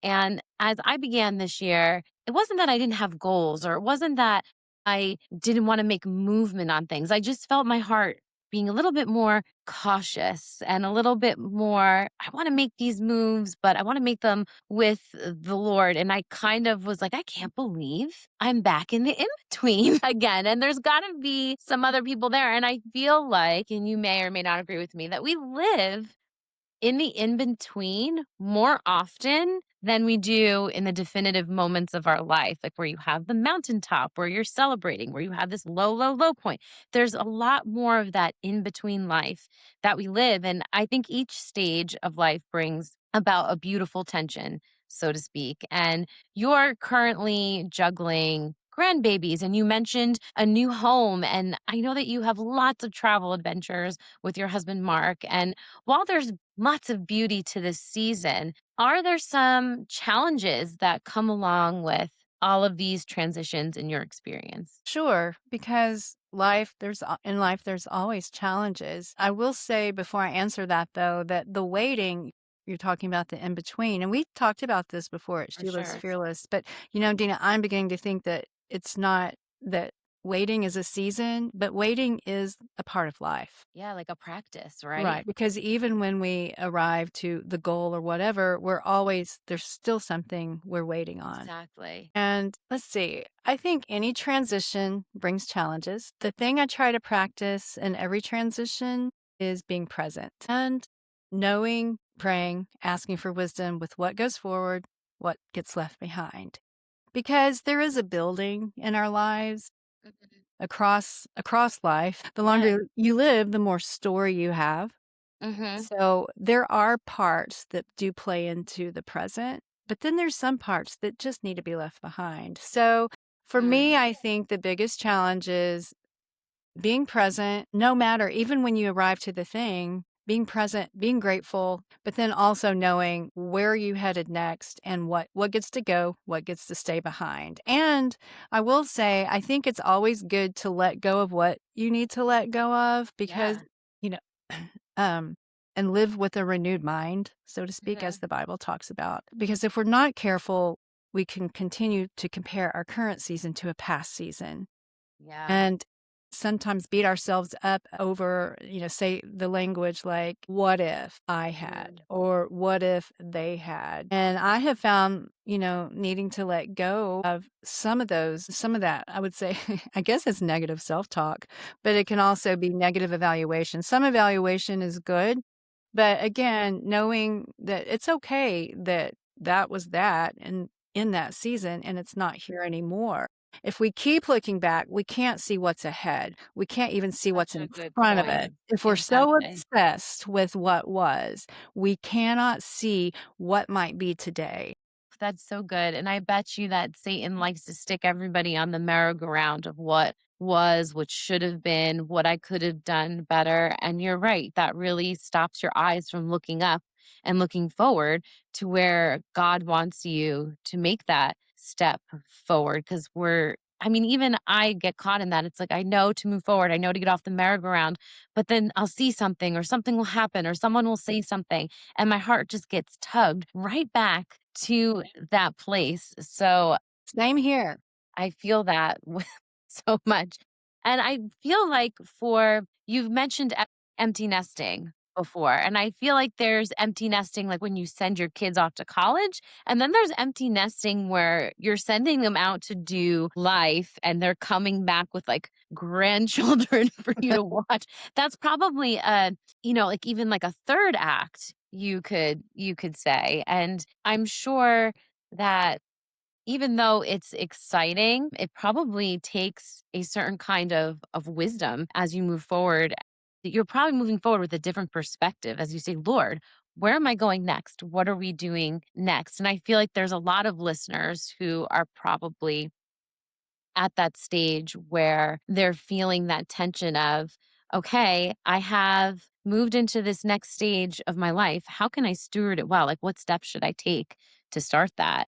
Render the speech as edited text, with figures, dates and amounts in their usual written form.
And as I began this year, it wasn't that I didn't have goals or it wasn't that I didn't want to make movement on things. I just felt my heart being a little bit more cautious and a little bit more, I want to make these moves, but I want to make them with the Lord. And I kind of was like, I can't believe I'm back in the in between again. And there's got to be some other people there. And I feel like, and you may or may not agree with me, that we live in the in between more often than we do in the definitive moments of our life, like where you have the mountaintop, where you're celebrating, where you have this low, low, low point. There's a lot more of that in between life that we live. And I think each stage of life brings about a beautiful tension, so to speak. And you're currently juggling grandbabies and you mentioned a new home, and I know that you have lots of travel adventures with your husband Mark, and while there's lots of beauty to this season, are there some challenges that come along with all of these transitions in your experience? Sure, because in life there's always challenges. I will say before I answer that though, that the waiting, you're talking about the in between, and we talked about this before at For Sheila's sure. Fearless, but Dina, I'm beginning to think that it's not that waiting is a season, but waiting is a part of life. Yeah, like a practice, right? Right, because even when we arrive to the goal or whatever, there's still something we're waiting on. Exactly. And let's see, I think any transition brings challenges. The thing I try to practice in every transition is being present and knowing, praying, asking for wisdom with what goes forward, what gets left behind. Because there is a building in our lives Mhm. across life. The Yeah. longer you live, the more story you have. Mhm. So there are parts that do play into the present, but then there's some parts that just need to be left behind. So for me, Mm. I think the biggest challenge is being present, no matter, even when you arrive to the thing, being present, being grateful, but then also knowing where you headed next and what gets to go, what gets to stay behind. And I will say, I think it's always good to let go of what you need to let go of because, Yeah. you know, um, and live with a renewed mind, so to speak, as Mhm. the Bible talks about. Because if we're not careful, we can continue to compare our current season to a past season Yeah. and sometimes beat ourselves up over, say the language like, what if I had, Mm. or what if they had? And I have found, needing to let go of some of that, I would say, I guess it's negative self talk, but it can also be negative evaluation. Some evaluation is good, but again, knowing that it's okay that that was that and in that season and it's not here anymore. If we keep looking back, we can't see what's ahead. We can't even see what's Such a in good front of it. point. If we're so Exactly. obsessed with what was, we cannot see what might be today. That's so good, and I bet you that Satan likes to stick everybody on the merry-go-round of what was, what should have been, what I could have done better, and you're right, that really stops your eyes from looking up and looking forward to where God wants you to make that step forward. Because even I get caught in that, it's like, I know to move forward, I know to get off the merry-go-round, but then I'll see something or something will happen or someone will say something, and my heart just gets tugged right back to that place. So Same here. I feel that so much. And I feel like you've mentioned empty nesting before. And I feel like there's empty nesting like when you send your kids off to college. And then there's empty nesting where you're sending them out to do life and they're coming back with like grandchildren for you to watch. That's probably like even like a third act you could say. And I'm sure that even though it's exciting, it probably takes a certain kind of wisdom as you move forward. You're probably moving forward with a different perspective as you say, Lord, where am I going next? What are we doing next? And I feel like there's a lot of listeners who are probably at that stage where they're feeling that tension of, okay, I have moved into this next stage of my life. How can I steward it well? Like, what steps should I take to start that?